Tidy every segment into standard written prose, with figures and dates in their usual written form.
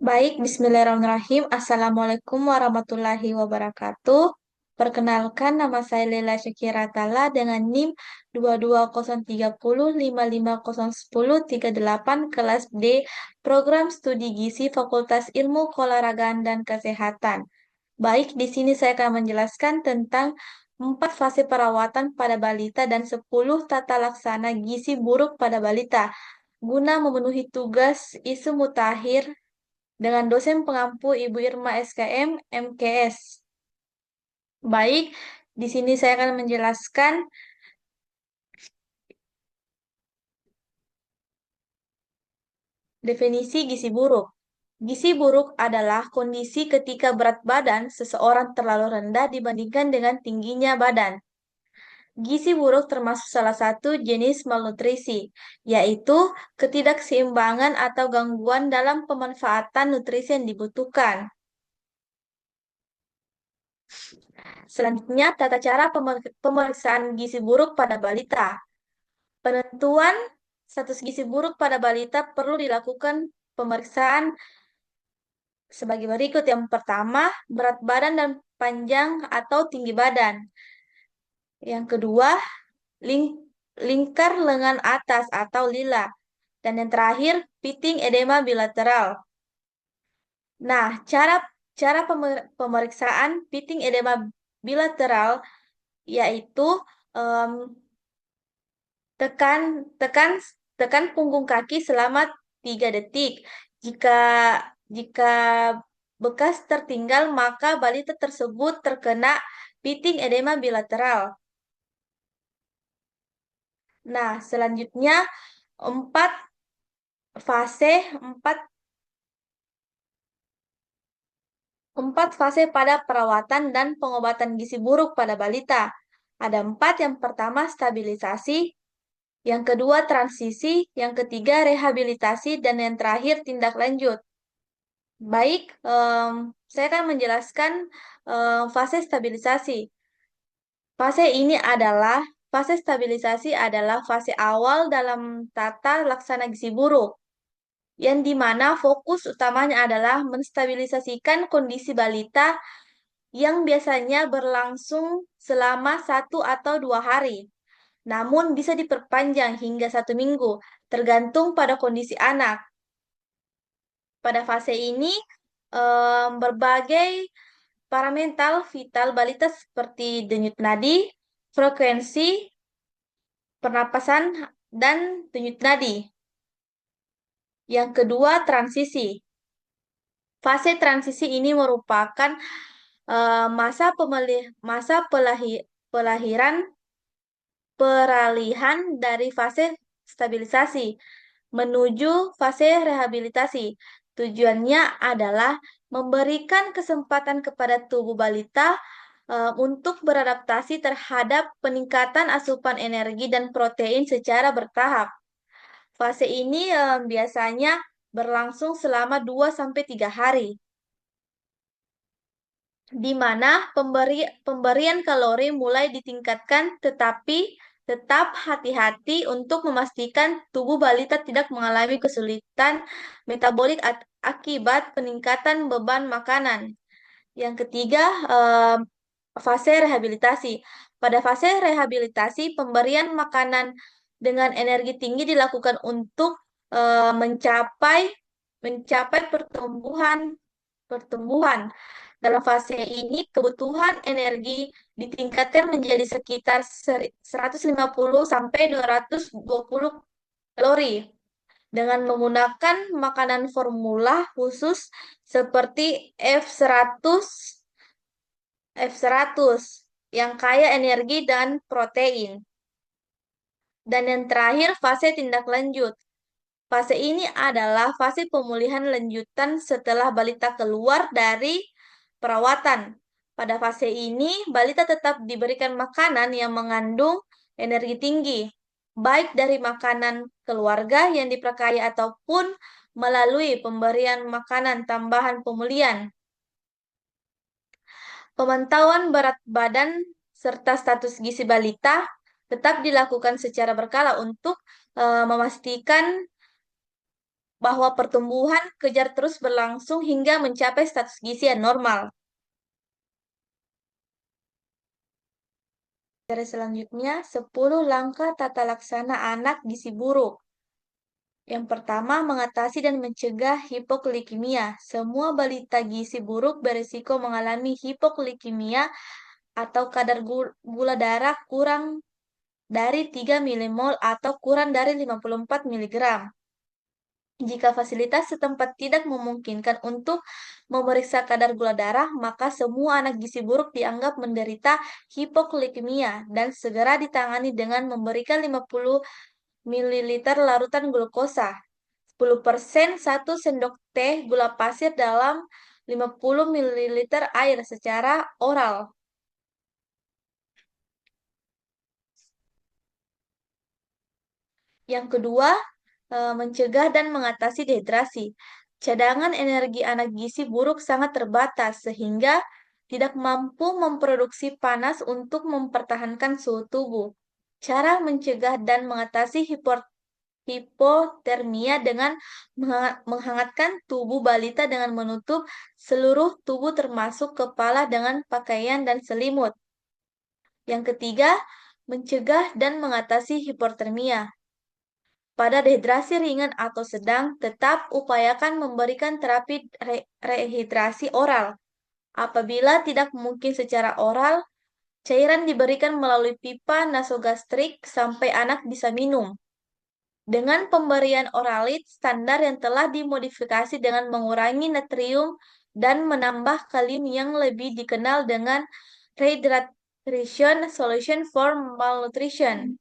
Baik, Bismillahirrahmanirrahim. Assalamualaikum warahmatullahi wabarakatuh. Perkenalkan, nama saya Lela Syakira Tala dengan NIM 220305501038 kelas D, Program Studi Gizi Fakultas Ilmu Keolahragaan dan Kesehatan. Baik, di sini saya akan menjelaskan tentang 4 fase perawatan pada balita dan 10 tata laksana gizi buruk pada balita guna memenuhi tugas isu mutakhir dengan dosen pengampu Ibu Irma SKM, MKS. Baik, di sini saya akan menjelaskan definisi gizi buruk. Gizi buruk adalah kondisi ketika berat badan seseorang terlalu rendah dibandingkan dengan tingginya badan. Gizi buruk termasuk salah satu jenis malnutrisi, yaitu ketidakseimbangan atau gangguan dalam pemanfaatan nutrisi yang dibutuhkan. Selanjutnya, tata cara pemeriksaan gizi buruk pada balita. Penentuan status gizi buruk pada balita perlu dilakukan pemeriksaan sebagai berikut. Yang pertama, berat badan dan panjang atau tinggi badan. Yang kedua, ling- lingkar lengan atas atau lila. Dan yang terakhir, piting edema bilateral. Nah, cara cara pemeriksaan piting edema bilateral yaitu em, tekan tekan tekan punggung kaki selama 3 detik. Jika jika bekas tertinggal, maka balita tersebut terkena piting edema bilateral. Nah, selanjutnya empat fase empat empat fase pada perawatan dan pengobatan gizi buruk pada balita. Ada empat. Yang pertama stabilisasi, yang kedua transisi, yang ketiga rehabilitasi, dan yang terakhir tindak lanjut. Baik, saya akan menjelaskan fase stabilisasi. Fase stabilisasi adalah fase awal dalam tata laksana gizi buruk, yang dimana fokus utamanya adalah menstabilisasikan kondisi balita yang biasanya berlangsung selama 1 atau 2 hari. Namun bisa diperpanjang hingga 1 minggu, tergantung pada kondisi anak. Pada fase ini, berbagai parameter vital balita seperti denyut nadi, frekuensi, pernapasan, dan denyut nadi. Yang kedua, transisi. Fase transisi ini merupakan masa pelahiran peralihan dari fase stabilisasi menuju fase rehabilitasi. Tujuannya adalah memberikan kesempatan kepada tubuh balita untuk beradaptasi terhadap peningkatan asupan energi dan protein secara bertahap. Fase ini biasanya berlangsung selama 2 sampai 3 hari, di mana pemberian kalori mulai ditingkatkan, tetapi tetap hati-hati untuk memastikan tubuh balita tidak mengalami kesulitan metabolik akibat peningkatan beban makanan. Yang ketiga, fase rehabilitasi. Pada fase rehabilitasi, pemberian makanan dengan energi tinggi dilakukan untuk mencapai mencapai pertumbuhan. Dalam fase ini, kebutuhan energi ditingkatkan menjadi sekitar 150 sampai 220 kalori dengan menggunakan makanan formula khusus seperti F100 yang kaya energi dan protein. Dan yang terakhir, fase tindak lanjut. Fase ini adalah fase pemulihan lanjutan setelah balita keluar dari perawatan. Pada fase ini, balita tetap diberikan makanan yang mengandung energi tinggi, baik dari makanan keluarga yang diperkaya ataupun melalui pemberian makanan tambahan pemulihan. Pemantauan berat badan serta status gizi balita tetap dilakukan secara berkala untuk memastikan bahwa pertumbuhan kejar terus berlangsung hingga mencapai status gizi yang normal. Dari selanjutnya, 10 langkah tata laksana anak gizi buruk. Yang pertama, mengatasi dan mencegah hipoglikemia. Semua balita gizi buruk berisiko mengalami hipoglikemia atau kadar gula darah kurang dari 3 milimol atau kurang dari 54 miligram. Jika fasilitas setempat tidak memungkinkan untuk memeriksa kadar gula darah, maka semua anak gizi buruk dianggap menderita hipoglikemia dan segera ditangani dengan memberikan 50 ml larutan glukosa, 10% 1 sendok teh gula pasir dalam 50 ml air secara oral. Yang kedua, mencegah dan mengatasi dehidrasi. Cadangan energi anak gizi buruk sangat terbatas sehingga tidak mampu memproduksi panas untuk mempertahankan suhu tubuh. Cara mencegah dan mengatasi hipotermia dengan menghangatkan tubuh balita dengan menutup seluruh tubuh termasuk kepala dengan pakaian dan selimut. Yang ketiga, mencegah dan mengatasi hipotermia. Pada dehidrasi ringan atau sedang, tetap upayakan memberikan terapi rehidrasi oral. Apabila tidak mungkin secara oral, cairan diberikan melalui pipa nasogastrik sampai anak bisa minum. Dengan pemberian oralit standar yang telah dimodifikasi dengan mengurangi natrium dan menambah kalium yang lebih dikenal dengan rehydration solution for malnutrition.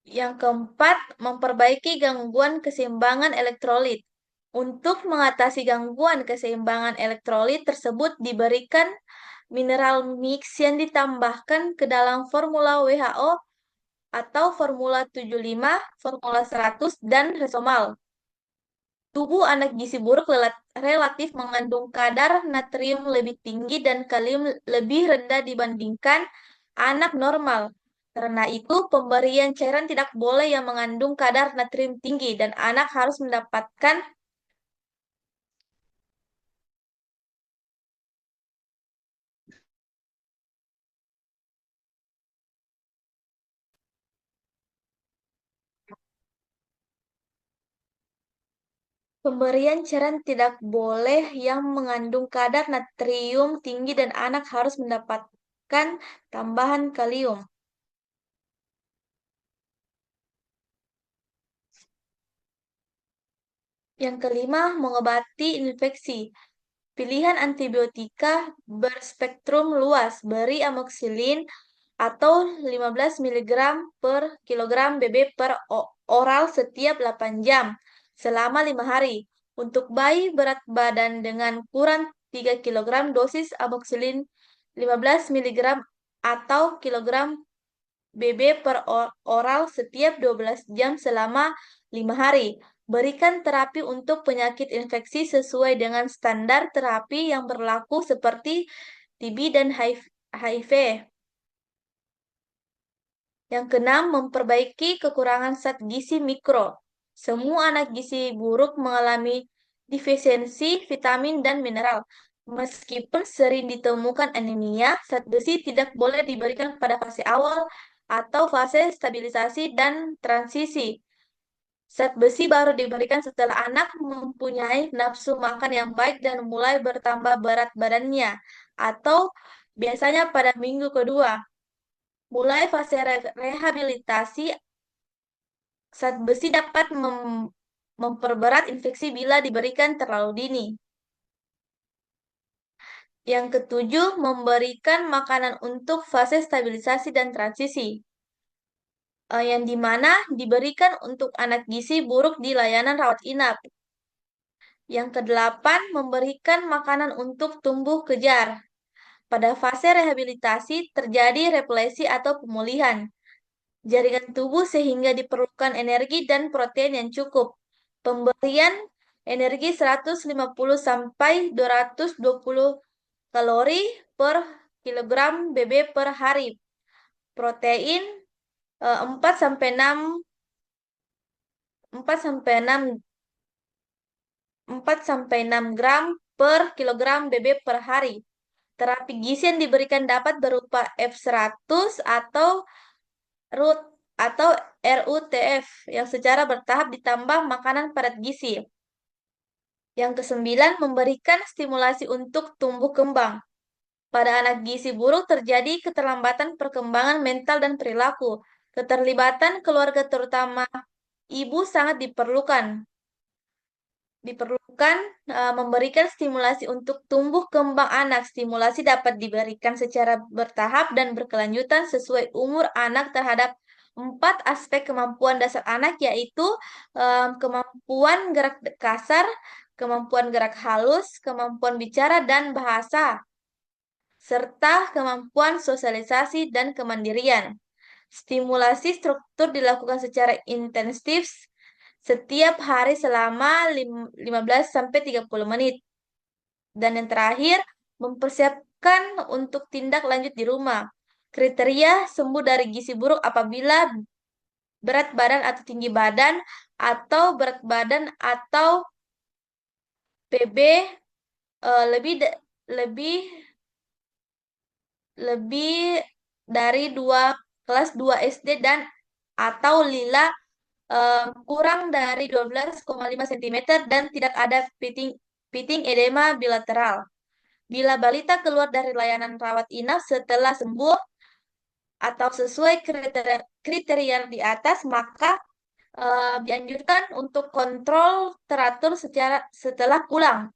Yang keempat, memperbaiki gangguan keseimbangan elektrolit. Untuk mengatasi gangguan keseimbangan elektrolit tersebut diberikan mineral mix yang ditambahkan ke dalam formula WHO atau formula 75, formula 100, dan resomal. Tubuh anak gizi buruk relatif mengandung kadar natrium lebih tinggi dan kalium lebih rendah dibandingkan anak normal. Karena itu, pemberian cairan tidak boleh yang mengandung kadar natrium tinggi dan anak harus mendapatkan pemberian cairan tidak boleh yang mengandung kadar natrium tinggi dan anak harus mendapatkan tambahan kalium. Yang kelima, mengobati infeksi. Pilihan antibiotika berspektrum luas, beri amoxicillin atau 15 mg per kilogram BB per oral setiap 8 jam selama 5 hari. Untuk bayi berat badan dengan kurang 3 kg, dosis amoxicillin 15 mg atau kilogram BB per oral setiap 12 jam selama 5 hari. Berikan terapi untuk penyakit infeksi sesuai dengan standar terapi yang berlaku seperti TB dan HIV. Yang keenam, memperbaiki kekurangan zat gizi mikro. Semua anak gizi buruk mengalami defisiensi vitamin dan mineral. Meskipun sering ditemukan anemia, zat besi tidak boleh diberikan pada fase awal atau fase stabilisasi dan transisi. Zat besi baru diberikan setelah anak mempunyai nafsu makan yang baik dan mulai bertambah berat badannya, atau biasanya pada minggu kedua. Mulai fase rehabilitasi, zat besi dapat memperberat infeksi bila diberikan terlalu dini. Yang ketujuh, memberikan makanan untuk fase stabilisasi dan transisi, yang dimana diberikan untuk anak gizi buruk di layanan rawat inap. Yang kedelapan, memberikan makanan untuk tumbuh kejar. Pada fase rehabilitasi terjadi replesi atau pemulihan jaringan tubuh sehingga diperlukan energi dan protein yang cukup. Pemberian energi 150 sampai 220 kalori per kilogram BB per hari. Protein 4 sampai 6 4 sampai 6 4 sampai 6 gram per kilogram BB per hari. Terapi gizi yang diberikan dapat berupa F100 atau RUT atau RUTF yang secara bertahap ditambah makanan padat gizi. Yang kesembilan, memberikan stimulasi untuk tumbuh kembang. Pada anak gizi buruk terjadi keterlambatan perkembangan mental dan perilaku. Keterlibatan keluarga terutama ibu sangat diperlukan. Diperlukan memberikan stimulasi untuk tumbuh kembang anak. Stimulasi dapat diberikan secara bertahap dan berkelanjutan sesuai umur anak terhadap 4 aspek kemampuan dasar anak, yaitu kemampuan gerak kasar, kemampuan gerak halus, kemampuan bicara dan bahasa, serta kemampuan sosialisasi dan kemandirian. Stimulasi struktur dilakukan secara intensif setiap hari selama 15-30 menit. Dan yang terakhir, mempersiapkan untuk tindak lanjut di rumah. Kriteria sembuh dari gizi buruk apabila berat badan atau tinggi badan atau berat badan atau PB lebih lebih lebih dari kelas 2 SD dan atau lila kurang dari 12,5 cm dan tidak ada piting edema bilateral. Bila balita keluar dari layanan rawat inap setelah sembuh atau sesuai kriteria di atas, maka dianjurkan untuk kontrol teratur setelah pulang.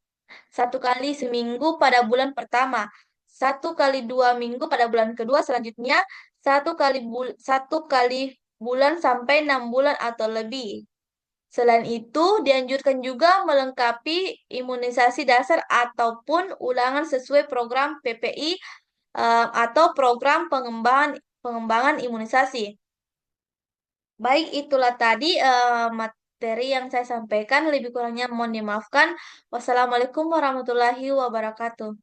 1 kali seminggu pada bulan pertama, 1 kali 2 minggu pada bulan kedua, selanjutnya 1 kali bulan sampai 6 bulan atau lebih. Selain itu, dianjurkan juga melengkapi imunisasi dasar ataupun ulangan sesuai program PPI atau program pengembangan imunisasi. Baik, itulah tadi materi yang saya sampaikan. Lebih kurangnya mohon dimaafkan. Wassalamualaikum warahmatullahi wabarakatuh.